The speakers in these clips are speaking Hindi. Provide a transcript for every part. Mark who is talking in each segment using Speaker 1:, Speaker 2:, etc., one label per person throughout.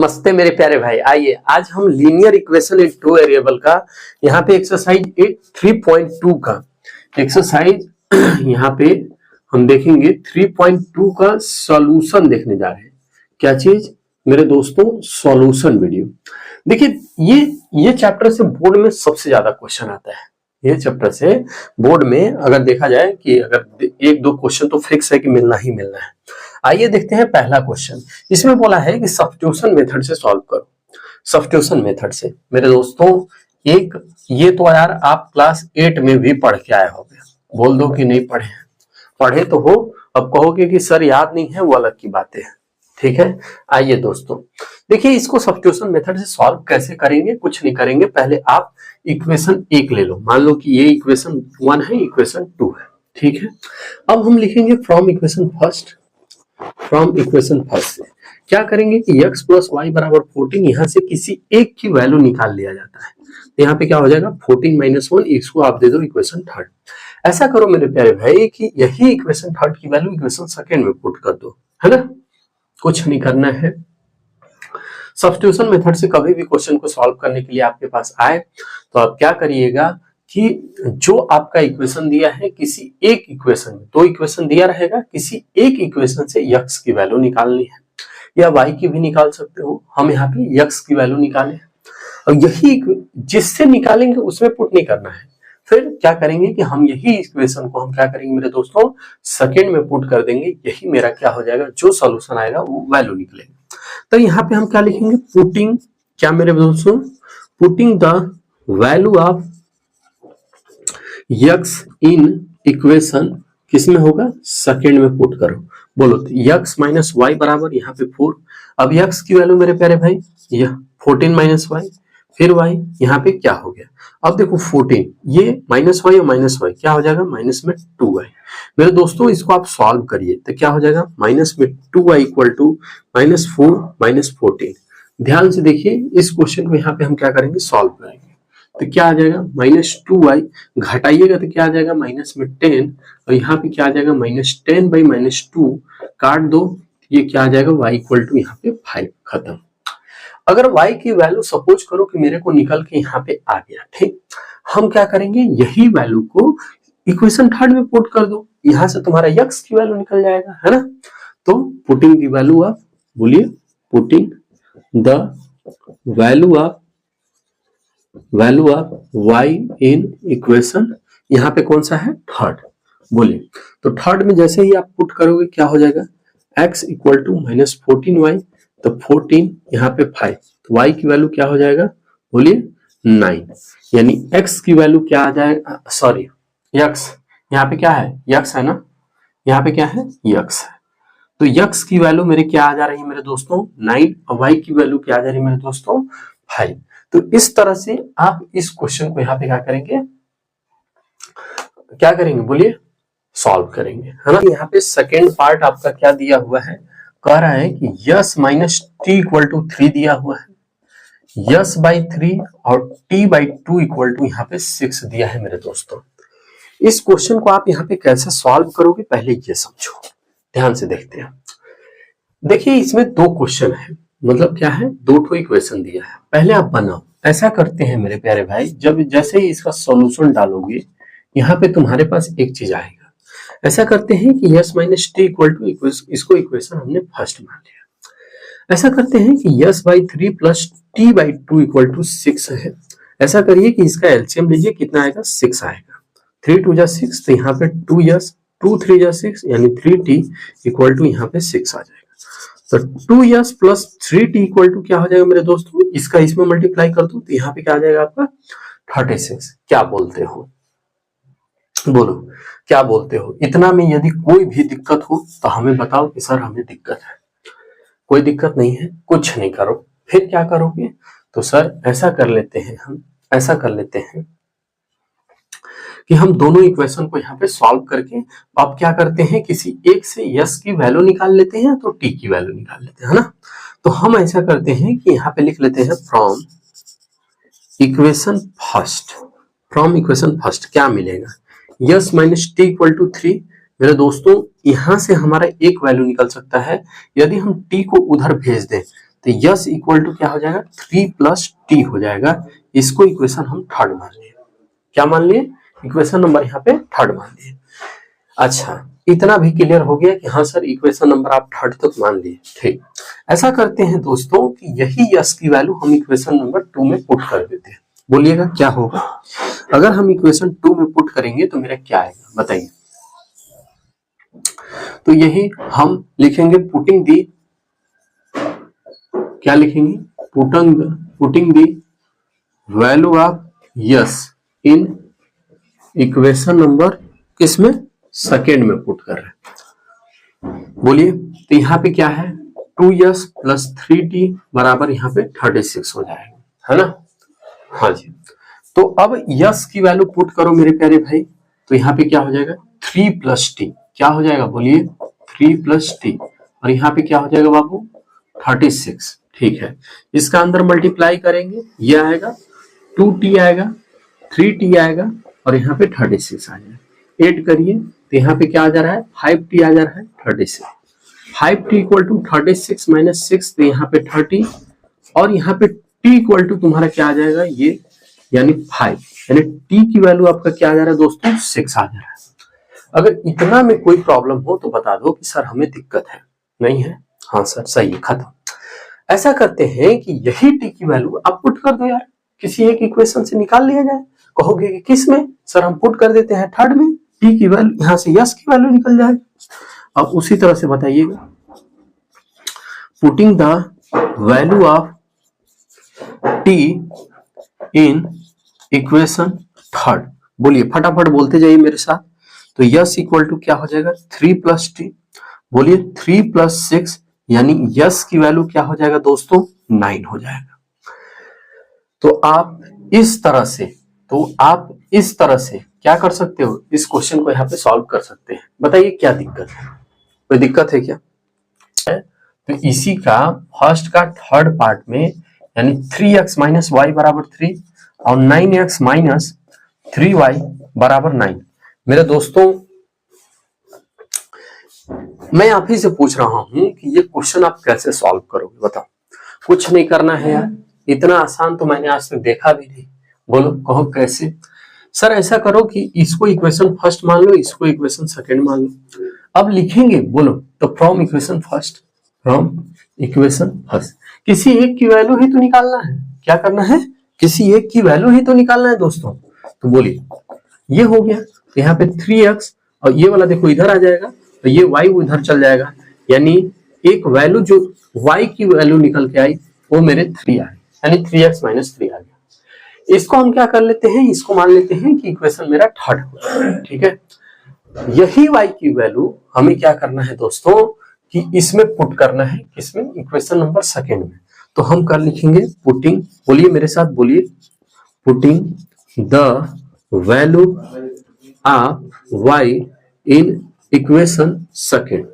Speaker 1: नमस्ते मेरे प्यारे भाई, आइए आज हम linear equation in two variable का यहाँ पे एक्सरसाइज 3.2 का एक्सरसाइज यहाँ पे हम देखेंगे 3.2 का सॉल्यूशन देखने जा रहे हैं। क्या चीज मेरे दोस्तों? Solution video. देखिए ये चैप्टर से बोर्ड में सबसे ज्यादा क्वेश्चन आता है। ये चैप्टर से बोर्ड में अगर देखा जाए कि अगर एक दो क्वेश्चन तो फिक्स है कि मिलना ही मिलना है। आइए देखते हैं पहला क्वेश्चन। इसमें बोला है कि सब्स्टिट्यूशन मेथड से सॉल्व करो। सब्स्टिट्यूशन मेथड से मेरे दोस्तों एक ये तो यार आप क्लास 8 में भी पढ़ के आए होंगे। बोल दो कि नहीं पढ़े, पढ़े तो हो। अब कहोगे कि सर याद नहीं है, वो अलग की बातें हैं। ठीक है, आइए दोस्तों देखिए इसको सब्स्टिट्यूशन मेथड से सॉल्व कैसे करेंगे। कुछ नहीं करेंगे, पहले आप इक्वेशन 1 ले लो। मान लो कि ये इक्वेशन 1 है, इक्वेशन 2 है। ठीक है, अब हम लिखेंगे from equation first. From equation first से क्या करेंगे कि x प्लस वाई बराबर 14, यहां से किसी एक की वैल्यू निकाल लिया जाता है। तो यहाँ पे क्या हो जाएगा 14 माइनस 1, इसको आप दे दो इक्वेशन थर्ड। ऐसा करो मेरे प्यारे भाई कि यही इक्वेशन थर्ड की वैल्यू इक्वेशन सेकंड में पुट कर दो, है ना। कुछ नहीं करना है। सब्स्टिट्यूशन मेथड से कभी भी क्वेश्चन को सॉल्व करने के लिए आपके पास आए तो आप क्या करिएगा कि जो आपका इक्वेशन दिया है किसी एक इक्वेशन में, दो इक्वेशन दिया रहेगा, किसी एक इक्वेशन से x की वैल्यू निकालनी है या y की भी निकाल सकते हो। हम यहाँ पे x की वैल्यू निकाले और यही जिससे निकालेंगे उसमें पुट नहीं करना है। फिर क्या करेंगे कि हम यही इक्वेशन को हम क्या करेंगे मेरे दोस्तों सेकंड में पुट कर देंगे। यही मेरा क्या हो जाएगा, जो सॉल्यूशन आएगा वो वैल्यू निकलेगा। तो यहाँ पे हम क्या लिखेंगे, पुटिंग क्या मेरे दोस्तों, putting the value of x in equation किसमें होगा, सेकंड में पुट करो। बोलो तो x माइनस वाई बराबर यहाँ पे 4। अब x की वैल्यू मेरे प्यारे भाई यह 14 माइनस वाई, फिर y यहाँ पे क्या हो गया। अब देखो 14, ये माइनस वाई और माइनस वाई क्या हो जाएगा, माइनस में 2y। मेरे दोस्तों इसको आप सॉल्व करिए तो क्या हो जाएगा, माइनस में 2y equal to minus 4 minus 14। ध्यान से देखिए इस क्वेश्चन को यहाँ पे हम क्या करेंगे, सॉल्व करेंगे। तो क्या आ जाएगा माइनस 2y, घटाइएगा तो क्या आ जाएगा माइनस में 10, और यहाँ पे क्या आ जाएगा माइनस 10 बाई माइनस 2, काट दो, ये क्या आ जाएगा y इक्वल टू यहाँ पे 5। खत्म। अगर y की वैल्यू सपोज करो कि मेरे को निकल के यहाँ पे आ गया, ठीक, हम क्या करेंगे यही वैल्यू को इक्वेशन थर्ड में पुट कर दो, यहाँ से तुम्हारा x की वैल्यू निकल जाएगा, है ना। तो पुटिंग द वैल्यू ऑफ, बोलिए putting the value of y in equation, यहाँ पे कौन सा है, थर्ड। बोलिए तो थर्ड में जैसे ही आप पुट करोगे क्या हो जाएगा, x equal to minus 14y, तो 14 यहाँ पे 5, तो y की वैल्यू क्या हो जाएगा, बोलिए 9। यानी x की वैल्यू क्या आ जाएगा, सॉरी x यहाँ पे क्या है, x है ना, यहाँ पे क्या है, x है। तो x की वैल्यू मेरे क्या आ जा रही है मेरे दोस्तों 9, और y की वैल्यू क्या आ जा रही है मेरे दोस्तों 5। तो इस तरह से आप इस क्वेश्चन को यहाँ पे क्या करेंगे बोलिए, सॉल्व करेंगे, है ना। यहाँ पे सेकेंड पार्ट आपका क्या दिया हुआ है, कह रहा है कि S minus T equal to 3 दिया हुआ है, यस बाई 3 और टी बाई 2 इक्वल टू यहाँ पे 6 दिया है मेरे दोस्तों। इस क्वेश्चन को आप यहाँ पे कैसे सॉल्व करोगे पहले ये समझो, ध्यान से देखते हैं। देखिए इसमें दो क्वेश्चन है, मतलब क्या है, दो ठो इक्वेशन दिया है। पहले आप बनाओ। ऐसा करते हैं मेरे प्यारे भाई, जब जैसे ही इसका सॉल्यूशन डालोगे यहाँ पे तुम्हारे पास एक चीज आएगा। ऐसा करते हैं कि S minus T equal to, इसको इक्वेशन हमने फर्स्ट मान लिया। ऐसा करते हैं कि S by 3 plus T by 2 equal to 6 है। ऐसा करिए कि इसका एलसीएम लीजिए, कितना आएगा, 6 आएगा। 3 2 जा 6, तो यहाँ पे 2 यस, 2 3 जा 6 यानी 3t इक्वल टू यहाँ पे 6 आ जाएगा। तो 2s plus 3t equal to क्या हो जाएगा मेरे दोस्तों, इसका इसमें मल्टीप्लाई कर दो तो यहाँ पे क्या आ जाएगा आपका 36। क्या बोलते हो, बोलो क्या बोलते हो। इतना में यदि कोई भी दिक्कत हो तो हमें बताओ कि सर हमें दिक्कत है। कोई दिक्कत नहीं है, कुछ नहीं करो। फिर क्या करोगे, तो सर ऐसा कर लेते हैं, हम ऐसा कर लेते हैं कि हम दोनों इक्वेशन को यहाँ पे सॉल्व करके अब क्या करते हैं, किसी एक से यस की वैल्यू निकाल लेते हैं तो टी की वैल्यू निकाल लेते हैं, है ना। तो हम ऐसा करते हैं कि यहाँ पे लिख लेते हैं from equation first. From equation first क्या मिलेगा, S minus T equal to 3। मेरे दोस्तों यहाँ से हमारा एक वैल्यू निकल सकता है, यदि हम टी को उधर भेज दें तो यस इक्वल टू क्या हो जाएगा 3 प्लस टी हो जाएगा। इसको इक्वेशन हम थर्ड मान लिए। क्या मान लिए? इक्वेशन नंबर यहाँ पे थर्ड मान लिए। अच्छा, इतना भी क्लियर हो गया कि हाँ सर इक्वेशन नंबर आप थर्ड तक मान लिए। ठीक, ऐसा करते हैं दोस्तों कि यही यस की वैल्यू हम इक्वेशन नंबर 2 में पुट कर देते हैं। बोलिएगा क्या होगा अगर हम इक्वेशन 2 में पुट करेंगे तो मेरा क्या आएगा बताइए। तो यही हम लिखेंगे पुटिंग दी, क्या लिखेंगे? Putting the value of yes in equation number किसमें? सेकेंड में पुट कर रहे हैं। बोलिए, तो यहाँ पे क्या है 2s प्लस 3t बराबर यहाँ पे 36 हो जाएगा, है ना? हाँ जी। तो अब यस की वैल्यू पुट करो मेरे प्यारे भाई, तो यहाँ पे क्या हो जाएगा 3 प्लस टी। क्या हो जाएगा बोलिए? 3 प्लस टी। और यहाँ पे क्या हो जाएगा बाबू? 36। ठीक है, इसका अंदर मल्टीप्लाई करेंगे, ये आएगा 2t आएगा, 3t आएगा और यहाँ पे 36 आ जाएगा। ऐड करिए तो यहाँ पे क्या आ जा रहा है 5t आ जा रहा है 36। 5t इक्वल टू 36 माइनस 6, तो यहाँ पे 30 और यहाँ पे t इक्वल टू तुम्हारा क्या आ जाएगा ये, यानी 5, यानी t की वैल्यू आपका क्या आ जा रहा है दोस्तों 6 आ जा रहा है। अगर इतना में कोई प्रॉब्लम हो तो बता दो कि सर हमें दिक्कत है, नहीं है? हाँ सर सही है, खत्म। ऐसा करते हैं कि यही t की वैल्यू आप पुट कर दो यार, किसी एक इक्वेशन से निकाल लिया जाए। कहोगे कि किस में? सर हम पुट कर देते हैं थर्ड में, t की वैल्यू यहां से यस की वैल्यू निकल जाएगा। अब उसी तरह से बताइएगा, putting the value of t in equation third. बोलिए फटाफट बोलते जाइए मेरे साथ। तो यस इक्वल टू क्या हो जाएगा 3 प्लस टी। बोलिए 3 प्लस 6, यानी यस की वैल्यू क्या हो जाएगा दोस्तों 9 हो जाएगा। तो आप इस तरह से क्या कर सकते हो, इस क्वेश्चन को यहाँ पे सॉल्व कर सकते हैं। बताइए क्या दिक्कत है? कोई दिक्कत है क्या? तो इसी का फर्स्ट का थर्ड पार्ट में, यानी 3x माइनस वाई बराबर 3 और 9x माइनस 3y बराबर 9। मेरे दोस्तों मैं आप ही से पूछ रहा हूं कि ये क्वेश्चन आप कैसे सॉल्व करोगे बताओ। कुछ नहीं करना है यार, इतना आसान तो मैंने आज तक देखा भी नहीं। बोलो कहो कैसे? सर ऐसा करो कि इसको इक्वेशन फर्स्ट मान लो, इसको इक्वेशन सेकंड मान लो। अब लिखेंगे, बोलो तो फ्रॉम इक्वेशन फर्स्ट, किसी एक की वैल्यू ही तो निकालना है। क्या करना है? किसी एक की वैल्यू ही तो निकालना है दोस्तों। तो बोलिए ये हो गया, तो यहाँ पे 3x और ये वाला देखो इधर आ जाएगा, तो ये y उधर चल जाएगा, यानी एक वैल्यू जो y की वैल्यू निकल के आई वो मेरे 3 आई, यानी 3x माइनस 3 आ गया। इसको हम क्या कर लेते हैं, इसको मान लेते हैं कि इक्वेशन मेरा थर्ड हो। ठीक है, यही y की वैल्यू हमें क्या करना है दोस्तों कि इसमें पुट करना है, किसमें? इक्वेशन नंबर सेकेंड में। तो हम कर लिखेंगे पुटिंग, बोलिए मेरे साथ बोलिए, putting the value of y in equation second.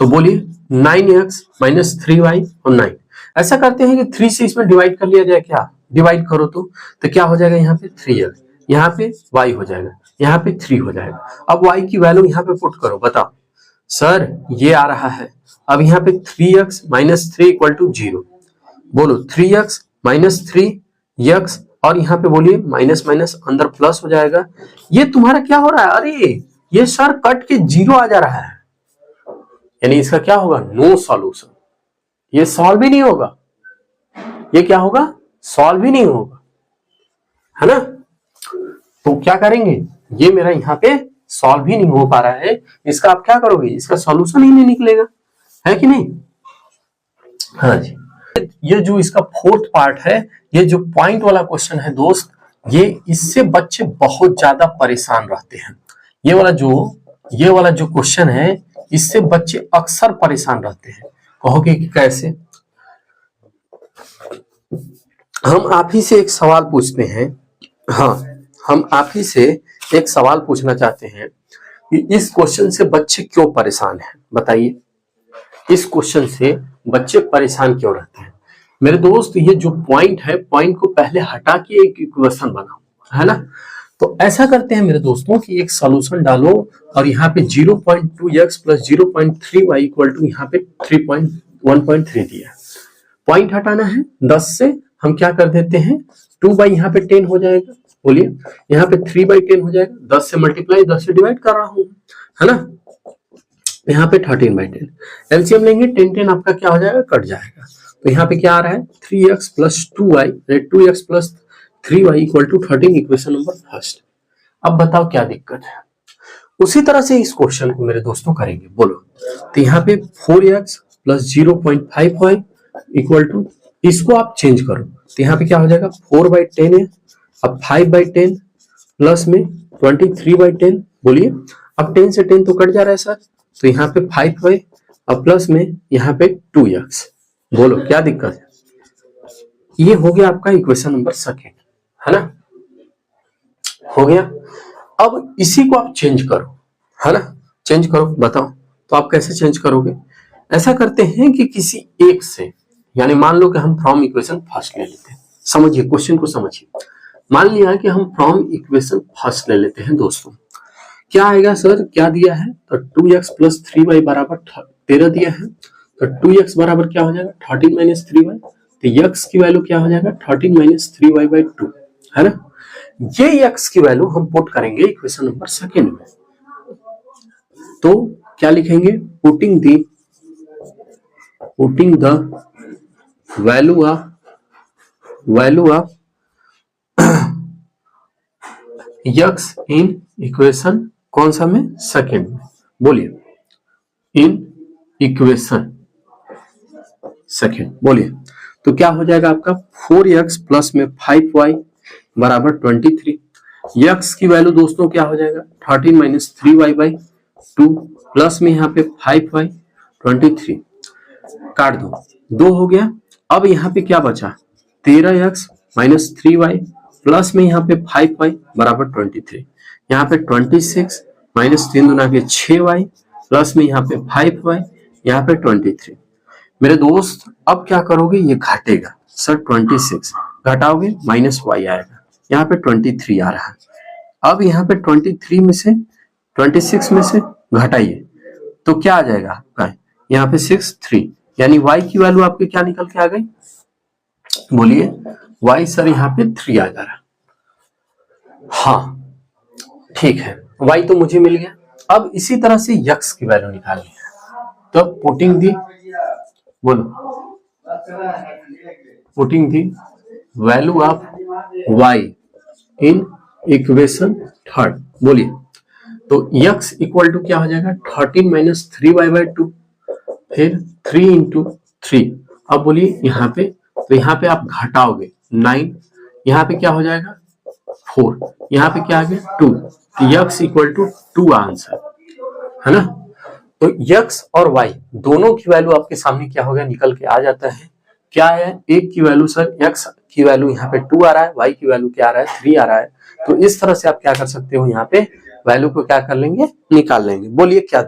Speaker 1: तो बोलिए 9x माइनस 3y और 9। ऐसा करते हैं कि 3 से इसमें डिवाइड कर लिया जाए। क्या डिवाइड करो तो क्या हो जाएगा? यहाँ पे 3x, यहाँ पे y हो जाएगा, यहाँ पे 3 हो जाएगा। अब y की वैल्यू यहाँ पे पुट करो, बताओ सर ये आ रहा है। अब यहाँ पे 3x माइनस 3 इक्वल टू 0। बोलो 3x माइनस 3x और यहाँ पे बोलिए माइनस माइनस अंदर प्लस हो जाएगा। ये तुम्हारा क्या हो रहा है? अरे ये सर कट के 0 आ जा रहा है, यानी इसका क्या होगा? No solution. ये सॉल्व ही नहीं होगा। ये क्या होगा? सॉल्व ही नहीं होगा, है ना? तो क्या करेंगे? ये मेरा यहाँ पे सॉल्व ही नहीं हो पा रहा है, इसका आप क्या करोगे? इसका सॉल्यूशन ही नहीं निकलेगा, है कि नहीं? हाँ जी। ये जो इसका फोर्थ पार्ट है, ये जो पॉइंट वाला क्वेश्चन है दोस्त, ये इससे बच्चे बहुत ज्यादा परेशान रहते हैं। ये वाला जो क्वेश्चन है, इससे बच्चे अक्सर परेशान रहते हैं। कहोगे कि कैसे? हम आप ही से एक सवाल पूछते हैं। हाँ, हम आप ही से एक सवाल पूछना चाहते हैं कि इस क्वेश्चन से बच्चे क्यों परेशान हैं? बताइए, इस क्वेश्चन से बच्चे परेशान क्यों रहते हैं? मेरे दोस्त ये जो पॉइंट है, पॉइंट को पहले हटा के एक इक्वेशन बनाओ, है ना? तो ऐसा करते हैं मेरे दोस्तों कि एक सॉल्यूशन डालो और यहाँ पे 0.2x plus 0.3y equal to यहाँ पे 1.3 दिया है। पॉइंट हटाना है 10 से, हम क्या कर देते हैं 2 बाई यहाँ पे 10 हो जाएगा, बोलिए यहाँ पे 3 बाई 10 हो जाएगा, 10 से मल्टीप्लाई 10 से डिवाइड कर रहा हूँ, है ना। यहाँ पे 13 बाई 10 एलसीएम लेंगे, 10 10 आपका क्या हो जाएगा, कट जाएगा। तो यहाँ पे क्या आ रहा है 3x plus 2y 2x plus 3y equal to 13, equation number first. अब बताओ क्या दिक्कत है। उसी तरह से इस क्वेश्चन को मेरे दोस्तों करेंगे, बोलो। तो यहाँ पे 4x plus 0.5y equal to, इसको आप चेंज करो तो यहाँ पे क्या हो जाएगा 4 बाई 10 है, अब 5 बाई 10 प्लस में 23 बाई 10, बोलिए अब 10 से 10 तो कट जा रहा है सर, तो यहाँ पे 5y अब प्लस में यहाँ पे 2x, बोलो क्या दिक्कत है। ये हो गया आपका इक्वेशन नंबर सेकेंड, है ना, हो गया। अब इसी को आप चेंज करो, है ना, चेंज करो, बताओ तो आप कैसे चेंज करोगे। ऐसा करते हैं कि किसी एक से, यानी मान लो कि हम फ्रॉम इक्वेशन फर्स्ट ले लेते हैं, समझिए क्वेश्चन को समझिए। मान लिया कि हम फ्रॉम इक्वेशन फर्स्ट ले लेते हैं दोस्तों, क्या आएगा सर, क्या दिया है, तो 2x प्लस 3y बराबर 13 दिया है, तो 2x बराबर क्या हो जाएगा 13 माइनस 3y, तो x की वैल्यू क्या हो जाएगा 13 माइनस 3y बाई 2, है ना। ये x की वैल्यू हम पुट करेंगे इक्वेशन नंबर सेकेंड में, तो क्या लिखेंगे, putting the value of x in equation कौन सा में, सेकेंड में, बोलिए इन इक्वेशन सेकेंड, बोलिए। तो क्या हो जाएगा आपका 4x प्लस में 5y बराबर 23, x की वैल्यू दोस्तों क्या हो जाएगा 13 माइनस 3y बाई 2 प्लस में यहाँ पे 5y 23, काट दो, 2 हो गया। अब यहाँ पे क्या बचा 13x माइनस 3y प्लस में यहाँ पे 5y बराबर 23, यहाँ पे 26 माइनस 3 दूना के 6y प्लस में यहाँ पे 5y यहाँ पे 23। मेरे दोस्त अब क्या करोगे, ये घटेगा सर, 26 घटाओगे माइनस y आएगा, यहाँ पे 23 आ रहा है। अब यहाँ पे 23 में से 26 में से घटाइए तो क्या आ जाएगा आपका, यहाँ पे 6 3, यानी y की वैल्यू आपकी क्या निकल के आ गई, बोलिए y सर यहाँ पे 3 आ जा रहा। हाँ ठीक है, y तो मुझे मिल गया। अब इसी तरह से x की वैल्यू निकालनी है, तो पुटिंग दी, बोलो putting the value of y in equation third, बोलिए। तो x इक्वल टू क्या हो जाएगा 13 माइनस 3y बाई 2, फिर 3 इंटू 3, अब बोलिए यहाँ पे, तो यहाँ पे आप घटाओगे 9, यहाँ पे क्या हो जाएगा 4, यहाँ पे क्या आ गया 2, तो x इक्वल टू 2 आंसर, है ना। तो x और y दोनों की वैल्यू आपके सामने क्या हो गया, निकल के आ जाता है। क्या है, एक की वैल्यू सर x की वैल्यू यहाँ पे 2 आ रहा है, y की वैल्यू क्या आ रहा है 3 आ रहा है। तो इस तरह से आप क्या कर सकते हो, यहाँ पे वैल्यू को क्या कर लेंगे, निकाल लेंगे। बोलिए क्या